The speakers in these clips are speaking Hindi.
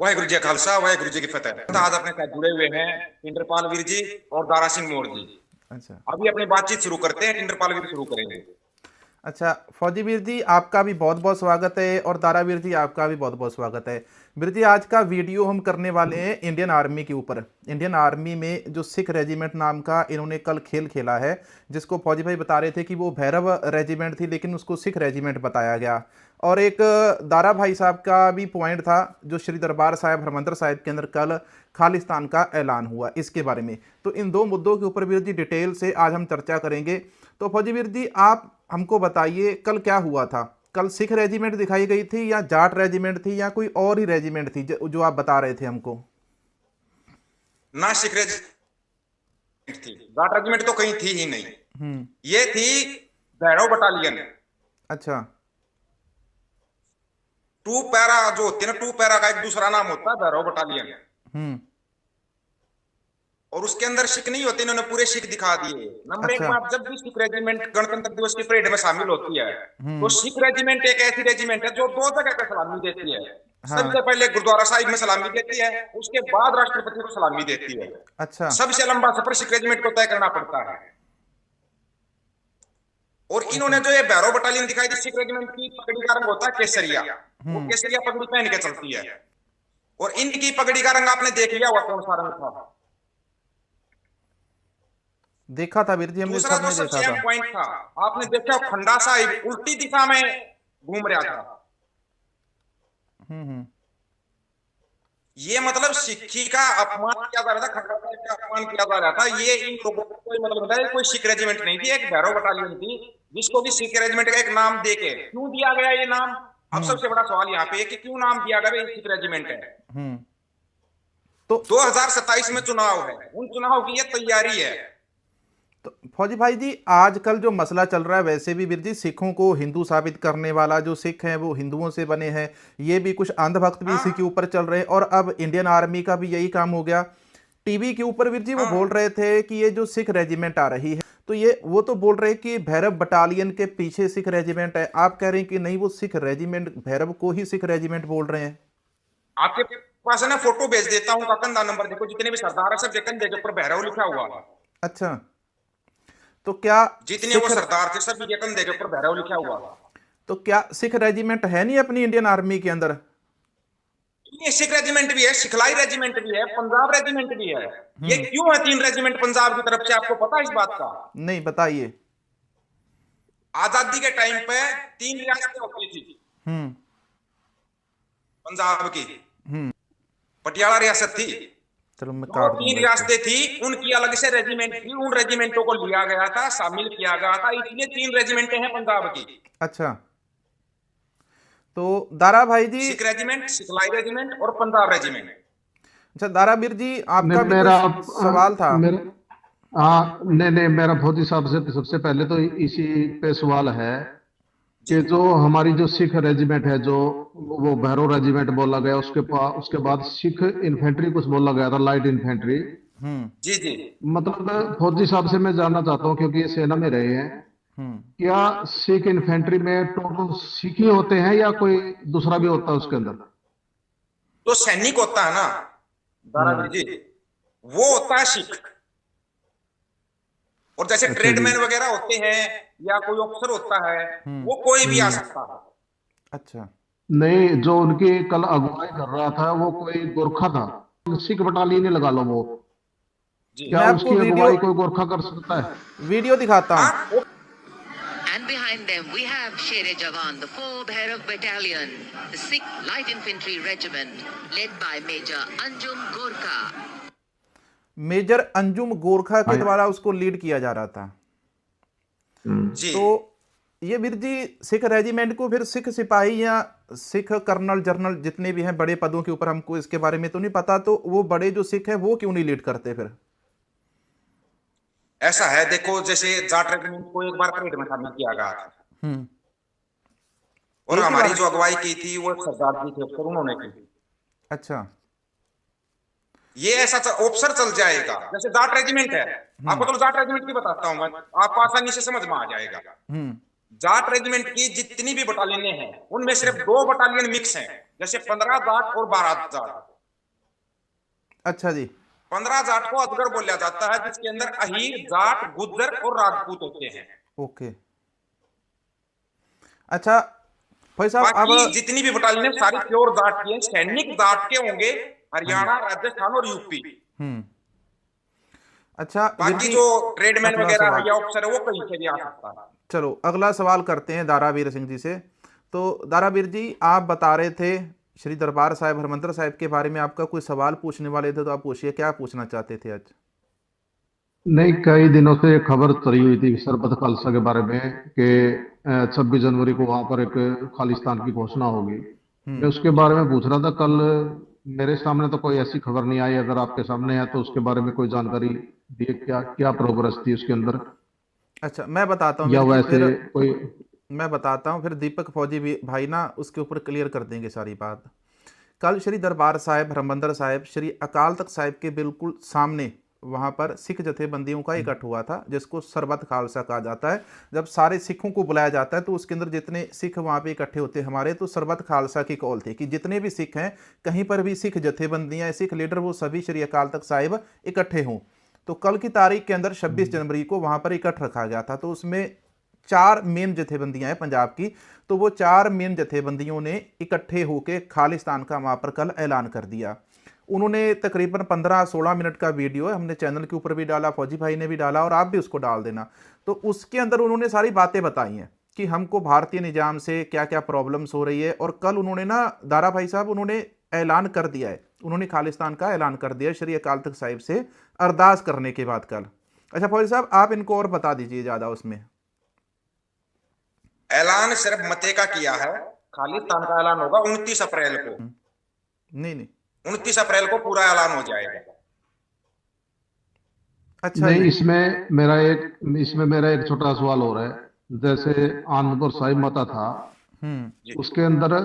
वाहेगुरु जी का खालसा, वाहेगुरु जी की फतेह। आज अपने साथ जुड़े हुए हैं इंद्रपाल वीर जी और दारा सिंह मोर जी। अच्छा। अभी अपनी बातचीत शुरू करते हैं। इंद्रपाल वीर शुरू करेंगे। अच्छा, फौजी वीर जी आपका भी बहुत बहुत स्वागत है और दारा वीर जी आपका भी बहुत बहुत स्वागत है। वीर जी आज का वीडियो हम करने वाले हैं इंडियन आर्मी के ऊपर। इंडियन आर्मी में जो सिख रेजिमेंट नाम का इन्होंने कल खेल खेला है, जिसको फौजी भाई बता रहे थे कि वो भैरव रेजिमेंट थी लेकिन उसको सिख रेजिमेंट बताया गया। और एक दारा भाई साहब का भी पॉइंट था जो श्री दरबार साहिब हरमंदर साहिब के अंदर कल खालिस्तान का ऐलान हुआ, इसके बारे में। तो इन दो मुद्दों के ऊपर वीर जी डिटेल से आज हम चर्चा करेंगे। तो फौजी वीर जी आप हमको बताइए कल क्या हुआ था। कल सिख रेजिमेंट दिखाई गई थी या जाट रेजिमेंट थी या कोई और ही रेजिमेंट थी जो आप बता रहे थे हमको? ना सिख रेजिमेंट थी, जाट रेजिमेंट तो कहीं थी ही नहीं। ये थी भैरव बटालियन। अच्छा। टू पैरा जो होती है ना, टू पैरा का एक दूसरा नाम होता है भैरव बटालियन। और उसके अंदर सिख नहीं होते, इन्होंने पूरे सिख दिखा दिए। नंबर एक अच्छा। बात, जब भी सिख रेजिमेंट गणतंत्र दिवस की परेड में शामिल होती है तो सिख रेजिमेंट एक ऐसी रेजिमेंट है जो दो जगह पे सलामी देती है। हाँ। सबसे पहले गुरुद्वारा साहिब में सलामी देती है, उसके बाद राष्ट्रपति को सलामी देती है। अच्छा। सबसे लंबा सफर सिख रेजिमेंट को तय करना पड़ता है। और अच्छा। इन्होंने जो ये भैरव बटालियन दिखाई थी, सिख रेजिमेंट की पगड़ी का रंग होता है केसरिया। वो केसरिया पगड़ी पहन के चलती है। और इनकी पगड़ी का रंग आपने देख लिया हुआ कौन सा रंग था? देखा था वीर जी, हमने दूसरा जो सबने देखा सबसे अहम था। पॉइंट था, आपने देखा खंडा साहिब उल्टी दिशा में घूम रहा था। ये मतलब सिक्खी का अपमान किया जा रहा था, खंडा साहिब का अपमान किया जा रहा था। ये इन लोगों को कोई मतलब होता है, कोई सिख रेजिमेंट नहीं थी, एक भैरव बटालियन थी जिसको भी सिख रेजिमेंट का एक नाम देके क्यों दिया गया ये नाम। अब सबसे बड़ा सवाल यहाँ पे है कि क्यों नाम दिया गया, सिख रेजिमेंट है। तो 2027 में चुनाव है, उन चुनाव की ये तैयारी है। तो फौजी भाई जी आजकल जो मसला चल रहा है, वैसे भी वीर जी सिखों को हिंदू साबित करने वाला जो सिख हैं वो हिंदुओं से बने हैं, ये भी कुछ अंधभक्त भी इसी के ऊपर चल रहे हैं। और अब इंडियन आर्मी का भी यही काम हो गया। टीवी के ऊपर वीर जी वो बोल रहे थे कि ये जो सिख रेजिमेंट आ रही है, तो ये वो तो बोल रहे हैं कि भैरव बटालियन के पीछे सिख रेजिमेंट है। आप कह रहे हैं कि नहीं, वो सिख रेजिमेंट भैरव को ही सिख रेजिमेंट बोल रहे हैं। आपके पास है ना, फोटो भेज देता हूँ का कंधा नंबर देखो, जितने भी सरदार है सब कंधे के ऊपर भैरव लिखा हुआ। अच्छा, तो क्या जितने वो सिख सरदार थे सब के कंधे के ऊपर भैरव लिखा हुआ। तो क्या सिख रेजिमेंट है नहीं अपनी इंडियन आर्मी के अंदर? ये सिख रेजिमेंट भी है, सिखलाई रेजिमेंट भी है, पंजाब रेजिमेंट भी है। ये क्यों है तीन रेजिमेंट पंजाब की तरफ से, आपको पता है इस बात का? नहीं, बताइए। आजादी के टाइम पे तीन रियासतें होती थी पंजाब की। पटियाला रियासत थी, चलो मैं वो काट तीन दूंगा इसको। रियासतें थी, उनकी अलग से रेजिमेंट थी। उन रेजिमेंटों को लिया गया था, शामिल किया गया था, इसलिए तीन रेजिमेंटें हैं पंजाब की। अच्छा, तो दारा भाई जी। सिख रेजिमेंट, सिखलाई रेजिमेंट और पंजाब रेजिमेंट। अच्छा दारा वीर जी नहीं आपका भी कोई मेरा सवाल था? मेरा हाँ नहीं नहीं, मेरा फौजी साहब से सबसे पहले तो इसी पे सवाल है जी कि जो हमारी जो सिख रेजिमेंट है, जो वो भैरव रेजिमेंट बोला गया, उसके बाद सिख इन्फेंट्री कुछ बोला गया था, लाइट इन्फेंट्री। जी जी। मतलब फौजी साहब से मैं जानना चाहता हूँ, क्योंकि ये सेना में रहे हैं, क्या सिख इन्फेंट्री में टोटल सिख ही होते हैं या कोई दूसरा भी होता है उसके अंदर? तो सैनिक होता है ना दारावीर जी, वो होता है सिख। और जैसे अच्छा जी। ट्रेडमैन वगैरह होते हैं या कोई ऑफिसर होता है, वो कोई भी आ सकता है। अच्छा। नहीं, जो उनकी कल अगुवाई कर रहा था वो कोई गोरखा था, सिख बटालियन ही लगा लो वो। जी क्या मैं आपको उसकी वीडियो अगुवाई कोई गोरखा कर सकता है? वीडियो दिखाता हूँ। हाँ। And behind them we have Shere Jawan, the 4 Bhairav Battalion, the 6th Light Infantry Regiment, led by Major Anjum Gorkha. Major Anjum Gorkha के द्वारा उसको लीड किया जा रहा था। जी। तो ये वीर जी सिख रेजिमेंट को फिर सिख सिपाही या सिख कर्नल जनरल जितने भी हैं बड़े पदों के ऊपर, हमको इसके बारे में तो नहीं पता, तो वो बड़े जो सिख हैं वो क्यों नहीं लीड करते फिर? ऐसा है, देखो जैसे जाट रेजिमेंट को एक बार परेड में शामिल किया गया था और एक ही हमारी बार? जो अगुवाई की थी वो एक सरदार जी थे, अफसर, उन्होंने की थी। अच्छा। ये ऐसा ऑप्शन चल जाएगा जैसे जाट रेजिमेंट है। आपको तो जाट रेजिमेंट की बताता हूं मैं, आपको आसानी से समझ में आ जाएगा। जाट रेजिमेंट की जितनी भी बटालियनें हैं उनमें सिर्फ 2 बटालियन मिक्स हैं, जैसे 15 जाट और 12 जाट। अच्छा जी। 15 जाट को अजगर बोला जाता है, जिसके अंदर अहीर, जाट, गुज्जर और राजपूत होते हैं। ओके। अच्छा भाई साहब, बाकी अब जितनी भी बटालियन है सारी प्योर जाट की है, सैनिक जाट के होंगे, हरियाणा, राजस्थान और यूपी। हम्म। अच्छा वीर बाकी जी, जो ट्रेडमैन अगला वगैरह है सवाल, या ऑफिसर है वो कहीं से भी आ सकता है। चलो अगला सवाल करते हैं दारावीर सिंह जी से। तो दारावीर जी, आप बता रहे थे श्री दरबार साहिब हरमंदिर साहिब के बारे में आपका कोई सवाल पूछने वाले थे, तो आप पूछिए, क्या पूछना चाहते थे आज? नहीं, कई दिनों से एक खबर चली हुई थी सरबत खालसा के बारे में कि 26 जनवरी को वहां पर एक खालिस्तान की घोषणा होगी। मैं उसके बारे में पूछ रहा था कल। मेरे सामने तो कोई ऐसी खबर नहीं आई, अगर आपके सामने है तो उसके बारे में कोई जानकारी दिए, क्या क्या प्रोग्रेस थी उसके अंदर, अच्छा मैं बताता हूँ या वीर जी, वैसे फिर कोई। मैं बताता हूँ, फिर दीपक फौजी भाई ना उसके ऊपर क्लियर कर देंगे सारी बात। कल श्री दरबार साहिब हरमंदिर साहिब श्री अकाल तख्त साहिब के बिल्कुल सामने वहाँ पर सिख जथेबंदियों का इकट्ठ हुआ था, जिसको सरबत खालसा कहा जाता है। जब सारे सिखों को बुलाया जाता है तो उसके अंदर जितने सिख वहाँ पे इकट्ठे होते हैं हमारे, तो सरबत खालसा की कॉल थी कि जितने भी सिख हैं, कहीं पर भी सिख जथेबंदियाँ, सिख लीडर, वो सभी श्री अकाल तख्त साहिब इकट्ठे हों। तो कल की तारीख के अंदर 26 जनवरी को वहाँ पर इकट्ठ रखा गया था। तो उसमें 4 मेन जथेबंदियां हैं पंजाब की। तो वो 4 मेन जथेबंदियों ने इकट्ठे होकर खालिस्तान का वहाँ पर कल ऐलान कर दिया। उन्होंने तकरीबन 15-16 मिनट का वीडियो है, हमने चैनल के ऊपर भी डाला, फौजी भाई ने भी डाला, और आप भी उसको डाल देना। तो उसके अंदर उन्होंने सारी बातें बताई हैं कि हमको भारतीय निजाम से क्या क्या प्रॉब्लम्स हो रही है। और कल उन्होंने ना, दारा भाई साहब, उन्होंने ऐलान कर दिया है, उन्होंने खालिस्तान का ऐलान कर दिया श्री अकाल तख्त साहिब से अरदास करने के बाद कल। अच्छा फौजी साहब, आप इनको और बता दीजिए ज़्यादा उसमें। ऐलान सिर्फ मते का किया है, खालिस्तान का ऐलान होगा 29 अप्रैल को। नहीं नहीं। 29 अप्रैल को पूरा ऐलान हो जाएगा। अच्छा नहीं, जी। इसमें मेरा एक छोटा सवाल हो रहा है। जैसे आनंदपुर साहिब मता था, हम्म। जी। उसके अंदर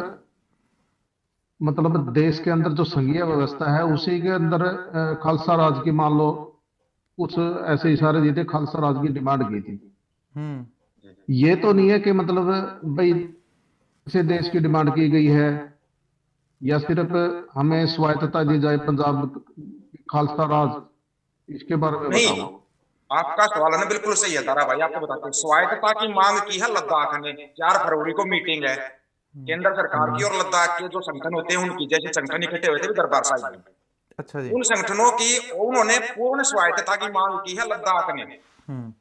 मतलब देश के अंदर जो संघीय व्यवस्था है उसी के अंदर खालसा राज की, मान लो कुछ ऐसे इशारे दिए थे, खालसा राज की डिमांड की थी। हम्म। ये तो नहीं है कि मतलब भाई से देश की डिमांड की गई है, या सिर्फ हमें स्वायत्तता दी जाए पंजाब खालसा राज, इसके बारे में नहीं, बताओ। आपका सवाल है ना बिल्कुल सही है तारा भाई। आपको बताते हैं, स्वायत्तता की मांग की है लद्दाख ने। 4 फरवरी को मीटिंग है केंद्र सरकार की और लद्दाख के जो संगठन होते हैं उनकी, जैसे संगठन इकट्ठे हुए थे दरबार साहिब में, अच्छा जी। उन संगठनों की उन्होंने पूर्ण स्वायत्तता की मांग की है लद्दाख ने। हम्म।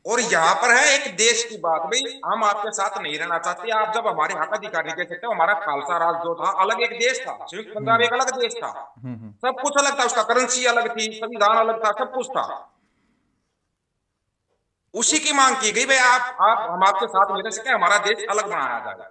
और यहाँ पर है एक देश की बात, भाई हम आपके साथ नहीं रहना चाहते, आप जब हमारे हक अधिकार नहीं दे सकते। हमारा खालसा राज जो था अलग एक देश था, संयुक्त पंजाब एक अलग देश था, सब कुछ अलग था, उसका करेंसी अलग थी, संविधान अलग था, सब कुछ था। उसी की मांग की गई, भाई आप हम आपके साथ नहीं रह सके, हमारा देश अलग बनाया जाए।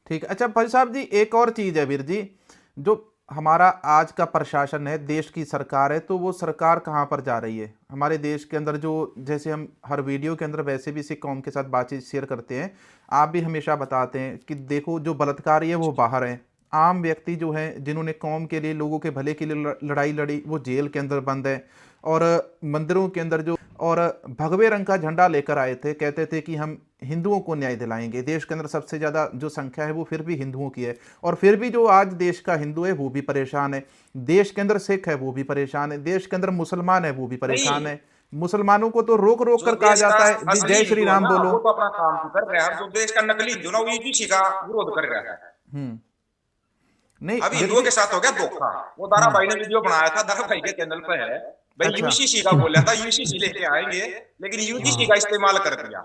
ठीक है। अच्छा भाई साहब जी, एक और चीज़ है वीर जी, जो हमारा आज का प्रशासन है, देश की सरकार है, तो वो सरकार कहाँ पर जा रही है हमारे देश के अंदर? जो जैसे हम हर वीडियो के अंदर वैसे भी सिख कौम के साथ बातचीत शेयर करते हैं, आप भी हमेशा बताते हैं कि देखो जो बलात्कारी है वो बाहर है, आम व्यक्ति जो हैं जिन्होंने कौम के लिए, लोगों के भले के लिए लड़ाई लड़ी, वो जेल के अंदर बंद है। और मंदिरों के अंदर जो, और भगवे रंग का झंडा लेकर आए थे, कहते थे कि हम हिंदुओं को न्याय दिलाएंगे। देश के अंदर सबसे ज़्यादा जो संख्या है वो फिर भी हिंदुओं की है, और फिर भी जो आज देश का हिंदू है वो भी परेशान है, देश के अंदर सिख है वो भी परेशान है, देश के अंदर मुसलमान है वो भी परेशान नहीं, है। मुसलमानों को तो रोक रोक जो कर कहा देश का जाता है जी, असली जय श्री हिंदू है राम ना बोलो। वो तो अपना काम कर रहा है, जो देश का नकली हिंदू ना वो यूजीसी का विरोध कर रहा है। हम्म। नहीं अब वीर हिंदुओं जी। के साथ हो गया धोखा। वो दारा भाई ने वीडियो बनाया था, दारा भाई के चैनल पे है, भाई अच्छा। यूजीसी का बोला था, यूजीसी लेके आएंगे, लेकिन यूजीसी का इस्तेमाल कर दिया।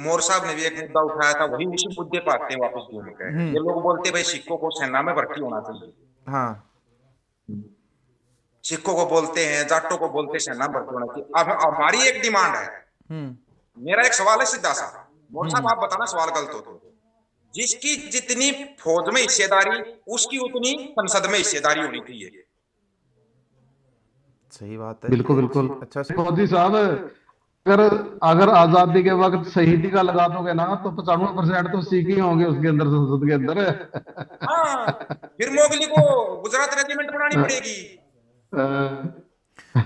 मोर साहब ने भी एक मुद्दा उठाया था, वही उसी मुद्दे पर आते हैं वापस घूम के। ये लोग बोलते भाई सिखों को सेना में भर्ती होना चाहिए, हाँ। सिखों को बोलते हैं, जाटों को बोलते हैं सेना में भर्ती होना चाहिए। अब हमारी एक डिमांड है, हम्म। मेरा एक सवाल है सीधा सा, मोर साहब आप बताना सवाल गलत हो तो। जिसकी जितनी फौज में हिस्सेदारी, उसकी उतनी संसद में हिस्सेदारी होनी चाहिए। सही बात है। बिल्कुल बिल्कुल। अच्छा मोदी साहब, अगर अगर आजादी के वक्त शहीदी का लगा दोगे ना, तो 95% तो सिख ही होंगे उसके अंदर, संसद के हाँ, अंदर। फिर मोगली को गुजरात रेजिमेंट बनानी पड़ेगी।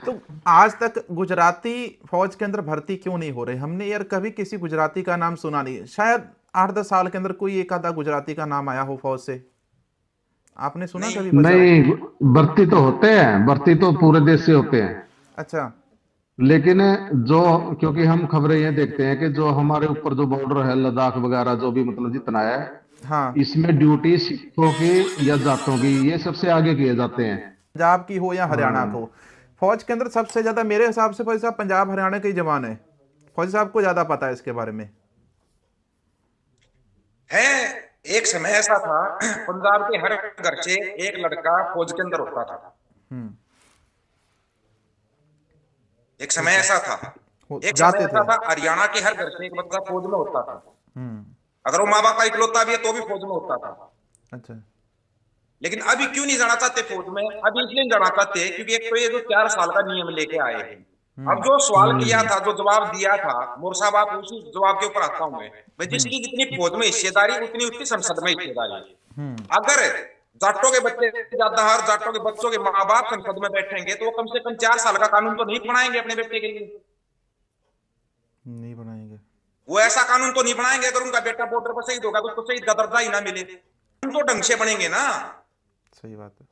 तो आज तक गुजराती फौज के अंदर भर्ती क्यों नहीं हो रहे? हमने यार कभी किसी गुजराती का नाम सुना नहीं, शायद 8-10 साल के अंदर कोई एक आधा गुजराती का नाम आया हो फौज से, आपने सुना नहीं। कभी भाई साहब? नहीं, भर्ती तो होते हैं, भर्ती तो पूरे देश से होते हैं, अच्छा। लेकिन जो, क्योंकि हम खबरें ये देखते हैं कि जो हमारे ऊपर जो बॉर्डर है, लद्दाख वगैरह जो भी मतलब जितना है, हाँ, इसमें ड्यूटी सिखों की या जाटों की ये सबसे आगे किए जाते हैं। पंजाब की हो या हरियाणा को, हाँ। फौज के अंदर सबसे ज्यादा मेरे हिसाब से भाई साहब पंजाब हरियाणा के ही जवान है। फौजी साहब को ज्यादा पता है इसके बारे में। है। एक समय ऐसा था, पंजाब के हर घर से एक लड़का फौज के अंदर होता था। हम्म। एक समय ठीक है। ऐसा था। एक समय जाते ऐसा थे। था, हरियाणा के हर घर से एक बच्चा फौज में होता था। हम्म। अगर वो माँ बाप का इकलौता भी है तो भी फौज में होता था। अच्छा। लेकिन अभी क्यों नहीं जाना चाहते फौज में? अभी इसलिए नहीं जाना चाहते क्योंकि एक तो ये जो 4 साल का नियम लेके आए हैं। अब जो सवाल किया था, जो जवाब दिया था मोर साहब, आप उसी जवाब के ऊपर आता हूं मैं। भाई जिसकी जितनी फौज में हिस्सेदारी उतनी उसकी संसद में हिस्सेदारी। अगर जाटों के बच्चे ज्यादा और जाटों के बच्चों के माँ बाप संसद में बैठेंगे तो वो कम से कम 4 साल का कानून तो नहीं बनाएंगे अपने बेटे के लिए। नहीं बनाएंगे। वो ऐसा कानून तो नहीं बनाएंगे अगर उनका बेटा बॉर्डर पर शहीद होगा तो उसको शहीद का दर्जा ही ना मिले। हम तो ढंग से बनेंगे ना। सही बात है।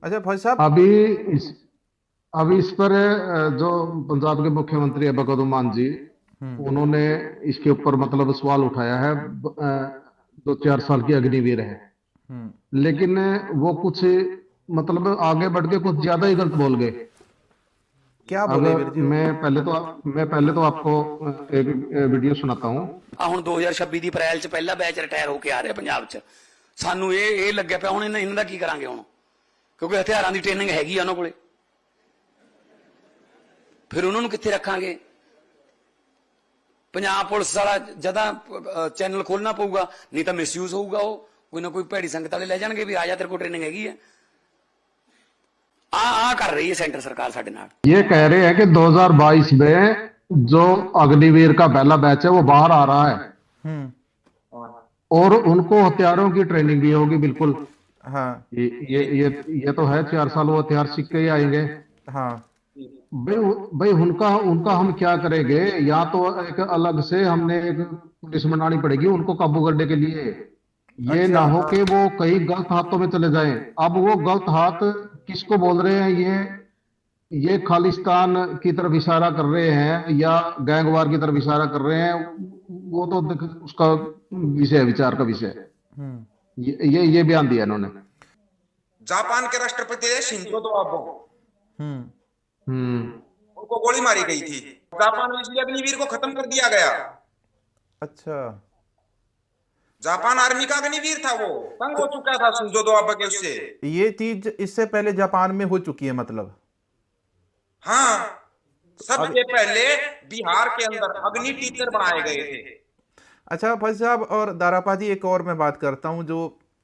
अच्छा भाई साहब। अभी इस अभी इस पर जो पंजाब के मुख्यमंत्री है भगवंत मान जी, उन्होंने इसके ऊपर मतलब सवाल उठाया है। जो 4 साल की अग्निवीर है, लेकिन वो कुछ मतलब आगे बढ़ के कुछ ज्यादा ही गलत बोल गए। क्या बोले वीर अगर जी? मैं पहले तो आपको एक वीडियो सुनाता हूँ। ਆ ਹੁਣ 2026 ਦੀ ਅਪ੍ਰੈਲ ਚ ਪਹਿਲਾ ਬੈਚ ਰਿਟਾਇਰ ਹੋ ਕੇ ਆ ਰਿਹਾ ਪੰਜਾਬ ਚ। ਸਾਨੂੰ ਇਹ ਲੱਗਿਆ ਪਿਆ ਹੁਣ ਇਹਨਾਂ ਦਾ ਕੀ ਕਰਾਂਗੇ ਹੁਣ, ਕਿਉਂਕਿ ਹਥਿਆਰਾਂ ਦੀ ਟ੍ਰੇਨਿੰਗ ਹੈਗੀ ਆ ਉਹਨਾਂ ਕੋਲੇ, ਫਿਰ ਉਹਨਾਂ ਨੂੰ ਕਿੱਥੇ ਰੱਖਾਂਗੇ? ਪੰਜਾਬ ਪੁਲਿਸ ਵਾਲਾ ਜਦਾਂ ਚੈਨਲ ਖੋਲਣਾ ਪਊਗਾ, ਨਹੀਂ ਤਾਂ ਮਿਸਯੂਜ਼ ਹੋਊਗਾ। ਉਹ ਕੋਈ ਨਾ ਕੋਈ ਭੈੜੀ ਸੰਗਤ ਵਾਲੇ ਲੈ ਜਾਣਗੇ ਵੀ ਆ ਜਾ ਤੇਰੇ ਕੋਲ ਟ੍ਰੇਨਿੰਗ ਹੈਗੀ ਹੈ। ਆ ਕਰ ਰਹੀ ਹੈ सेंटर सरकार ਸਾਡੇ ਨਾਲ। ये कह रहे हैं कि 2022 में जो अग्निवीर का पहला बैच है वो बाहर आ रहा है और उनको हथियारों की ट्रेनिंग भी होगी। बिल्कुल। हाँ। ये तो है, 4 साल वो हथियार सीख के ही आएंगे। हाँ। भाई उनका उनका हम क्या करेंगे? या तो एक अलग से हमने एक पुलिस बनानी पड़ेगी उनको काबू करने के लिए। ये अच्छा। ना हो कि वो कहीं गलत हाथों में चले जाएं। अब वो गलत हाथ किसको बोल रहे हैं? ये खालिस्तान की तरफ इशारा कर रहे हैं या गैंगवार की तरफ इशारा कर रहे हैं? वो तो उसका विषय, विचार का विषय है। ये बयान दिया इन्होंने। जापान के राष्ट्रपति है शिंजो अबे, उनको गोली मारी गई थी। जापान में इसलिए अग्निवीर को खत्म कर दिया गया। अच्छा। जापान आर्मी का अग्निवीर था, वो तंग हो चुका था शिंजो अबे के उससे। ये चीज इससे पहले जापान में हो चुकी है मतलब? हाँ, सबसे पहले बिहार के अंदर अग्नि टीचर बनाए गए थे। अच्छा भाई साहब, और दारापा जी एक और मैं बात करता हूँ, जो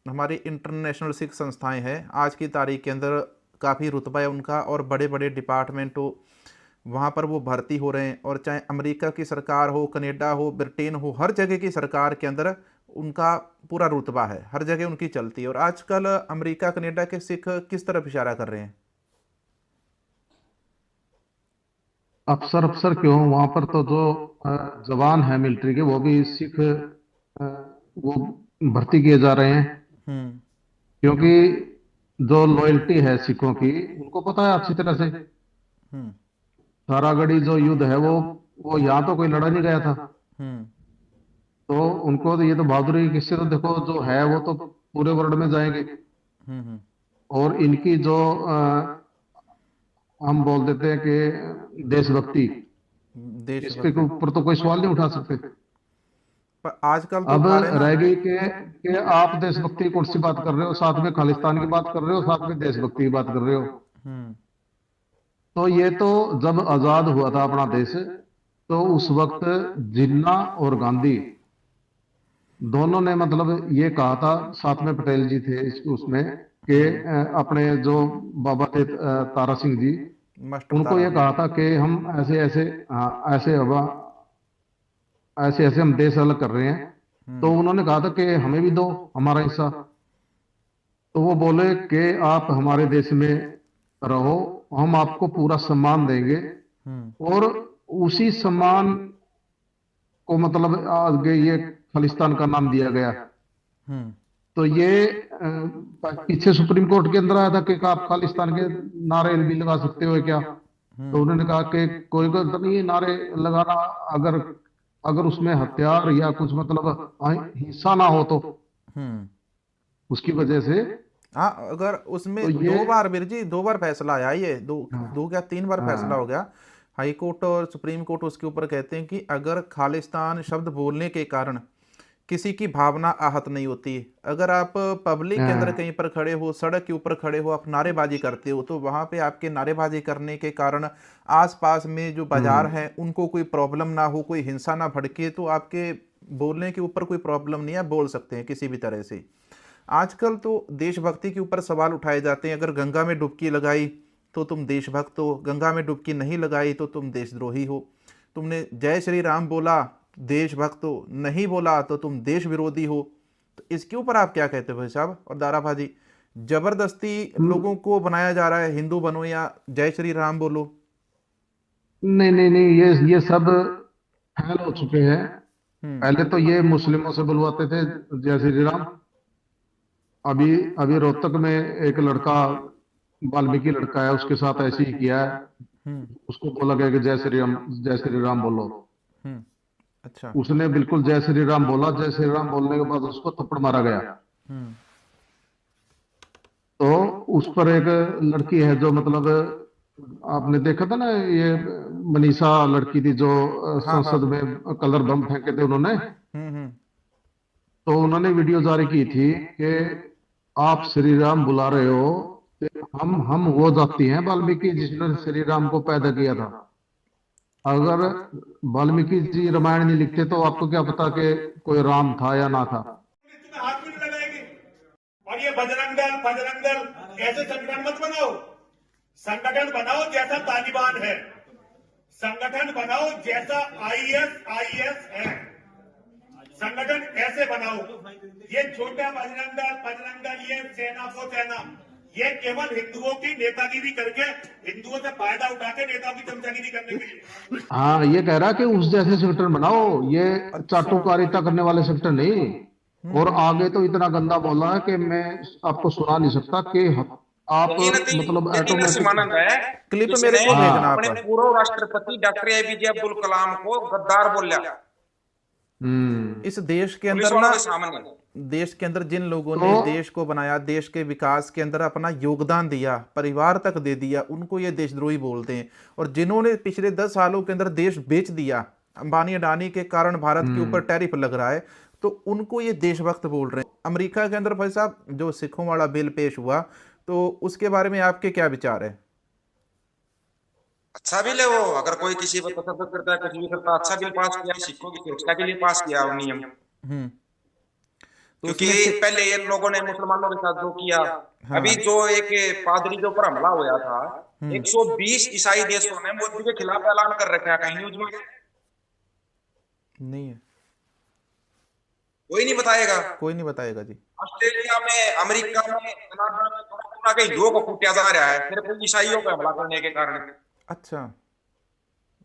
हमारी इंटरनेशनल सिख संस्थाएं हैं आज की तारीख के अंदर काफ़ी रुतबा है उनका और बड़े बड़े डिपार्टमेंट हो वहाँ पर वो भर्ती हो रहे हैं, और चाहे अमेरिका की सरकार हो, कनाडा हो, ब्रिटेन हो, हर जगह की सरकार के अंदर उनका पूरा रुतबा है, हर जगह उनकी चलती है। और आजकल अमेरिका कनाडा के सिख किस तरफ इशारा कर रहे हैं? अफसर क्यों, वहां पर तो जो जवान है मिलिट्री के वो भी सिख वो भर्ती किए जा रहे हैं। क्योंकि जो लॉयल्टी है सिखों की उनको पता है अच्छी तरह से। सारागढ़ी जो युद्ध है वो यहाँ तो कोई लड़ा नहीं गया था, तो उनको तो ये तो बहादुरी किससे, तो देखो जो है वो तो पूरे वर्ल्ड में जाएंगे। और इनकी जो हम बोल देते हैं कि देशभक्ति, इसके ऊपर तो कोई सवाल नहीं उठा सकते। पर आजकल तो अब रह गई कि आप देशभक्ति कौन सी बात कर रहे हो, साथ में खालिस्तान की बात कर रहे हो, साथ में देशभक्ति की बात कर रहे हो। तो ये तो जब आजाद हुआ था अपना देश, तो उस वक्त जिन्ना और गांधी दोनों ने मतलब ये कहा था, साथ में पटेल जी थे उसमें, कि अपने जो बाबा थे तारा सिंह जी, उनको ये कहा था कि हम ऐसे ऐसे हम देश अलग कर रहे हैं। तो उन्होंने कहा था कि हमें भी दो हमारा हिस्सा। तो वो बोले कि आप हमारे देश में रहो, हम आपको पूरा सम्मान देंगे। और उसी सम्मान को मतलब आगे ये खालिस्तान का नाम दिया गया। तो ये पीछे सुप्रीम कोर्ट के अंदर आया था कि आप खालिस्तान के नारे भी लगा सकते हो क्या, तो उन्होंने कहा कि कोई गलत नहीं है नारे लगाना, अगर अगर उसमें हथियार या कुछ मतलब हिंसा ना हो तो हम्म। उसकी वजह से। हाँ, अगर उसमें तो ये 2 बार वीर जी 2 बार फैसला आया, ये हाँ, दो क्या 3 बार फैसला हो हाँ, गया। हाई कोर्ट और सुप्रीम कोर्ट उसके ऊपर कहते हैं कि अगर खालिस्तान शब्द बोलने के कारण किसी की भावना आहत नहीं होती, अगर आप पब्लिक के अंदर हाँ, कहीं पर खड़े हो, सड़क के ऊपर खड़े हो, आप नारेबाजी करते हो, तो वहां पे आपके नारेबाजी करने के कारण आसपास में जो बाजार हम्म, हैं उनको कोई प्रॉब्लम ना हो, कोई हिंसा ना भड़के, तो आपके बोलने के ऊपर कोई प्रॉब्लम नहीं है, आप बोल सकते हैं किसी भी तरह से। आजकल तो देशभक्ति के ऊपर सवाल उठाए जाते हैं, अगर गंगा में डुबकी लगाई तो तुम देशभक्त हो, गंगा में डुबकी नहीं लगाई तो तुम देशद्रोही हो, तुमने जय श्री राम बोला देशभक्त हो, नहीं बोला तो तुम देश विरोधी हो। तो इसके ऊपर आप क्या कहते हो भाई साहब और दारा भाजी? जबरदस्ती लोगों को बनाया जा रहा है हिंदू बनो या जय श्री राम बोलो। नहीं नहीं नहीं, ये सब फैल हो चुके हैं। हम्म। पहले तो ये मुस्लिमों से बुलवाते थे जय श्री राम। अभी अभी रोहतक में एक लड़का, वाल्मीकि लड़का है, उसके साथ ऐसे ही किया है। हम्म। उसको बोला गया कि जय श्री राम बोलो। हम्म। अच्छा। उसने बिल्कुल जय श्री राम बोला, जय श्री राम बोलने के बाद उसको थप्पड़ मारा गया। हम्म। तो उस पर एक लड़की है जो मतलब, आपने देखा था ना ये मनीषा लड़की थी जो हाँ हाँ। संसद में कलर बम फेंके थे उन्होंने। हम्म। तो उन्होंने वीडियो जारी की थी कि आप श्री राम बुला रहे हो, कि हम वो जाति हैं वाल्मीकि जिसने श्री राम को पैदा किया था। अगर वाल्मीकि जी रामायण नहीं लिखते तो आपको क्या पता कि कोई राम था या ना था। तुम्हें हाथ भी नहीं लगाएगी। और ये बजरंग दल ऐसे संगठन मत बनाओ। संगठन बनाओ जैसा तालिबान है, संगठन बनाओ जैसा आईएस है, संगठन ऐसे बनाओ। ये छोटा बजरंग दल ये सेना को सेना, ये केवल हिंदुओं की नेतागिरी करके, हिंदुओं से फायदा उठा के नेताओं की चमचागिरी करने के लिए। हाँ, ये कह रहा कि उस जैसे सेक्टर बनाओ, ये अच्छा। चाटुकारिता करने वाले सेक्टर नहीं। और आगे तो इतना गंदा बोला है कि मैं आपको सुना नहीं सकता कि आप मतलब यही न ऑटोमेटिक। सीमानंद है क्लिप मेरे जिसने को भेजना हाँ। अपने आप। पूर्व राष्ट्रपति डॉक्टर एपीजे अब्दुल कलाम को गद्दार बोला इस देश के पुलिस अंदर वालों ना, के सामने। देश के अंदर जिन लोगों तो ने देश को बनाया, देश के विकास के अंदर अपना योगदान दिया, परिवार तक दे दिया, उनको ये देशद्रोही बोलते हैं। और जिन्होंने पिछले 10 सालों के अंदर देश बेच दिया, अंबानी अडानी के कारण भारत के ऊपर टैरिफ लग रहा है, तो उनको ये देशभक्त बोल रहे हैं। अमेरिका के अंदर भाई साहब जो सिखों वाला बिल पेश हुआ, तो उसके बारे में आपके क्या विचार है? अच्छा बिल है वो, अगर कोई किसी पर तशद्दुद करता है, कुछ भी करता है, अच्छा बिल पास किया, सिखों की सुरक्षा के लिए पास किया वो नियम। हम्म। तो क्योंकि उसमें से पहले ये लोगों ने मुसलमानों के साथ जो किया, हाँ। अभी जो एक पादरी के ऊपर हमला हुआ था, हम्म। 120 ईसाई देशों ने मोदी के खिलाफ ऐलान कर रखा है, कहीं न्यूज में नहीं है, कोई नहीं बताएगा। कोई नहीं बताएगा जी। ऑस्ट्रेलिया में, अमेरिका में, कनाडा में पूरा के हिंदुओं को कूटा जा रहा है सिर्फ ईसाइयों पर हमला करने के कारण। अच्छा।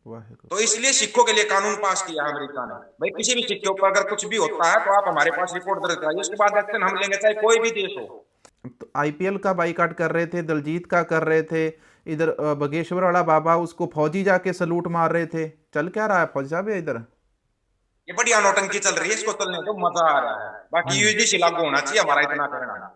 वाहेगुरु। तो इसलिए सिखों के लिए कानून पास किया है अमेरिका ने, भाई किसी भी सिख के ऊपर अगर कुछ भी होता है तो आप हमारे पास रिपोर्ट दर्ज कराइए, उसके बाद एक्शन हम लेंगे, चाहे कोई भी देश हो। तो आईपीएल का बाइकाट कर रहे थे, दलजीत का कर रहे थे, इधर बगेश्वर वाला बाबा उसको फौजी जाके सलूट मार रहे थे। चल क्या रहा है फौजी साहब इधर? ये बढ़िया नौटंकी चल रही है, इसको चलने तो मजा आ रहा है। बाकी यूजीसी लागू होना चाहिए, हमारा इतना कहना है।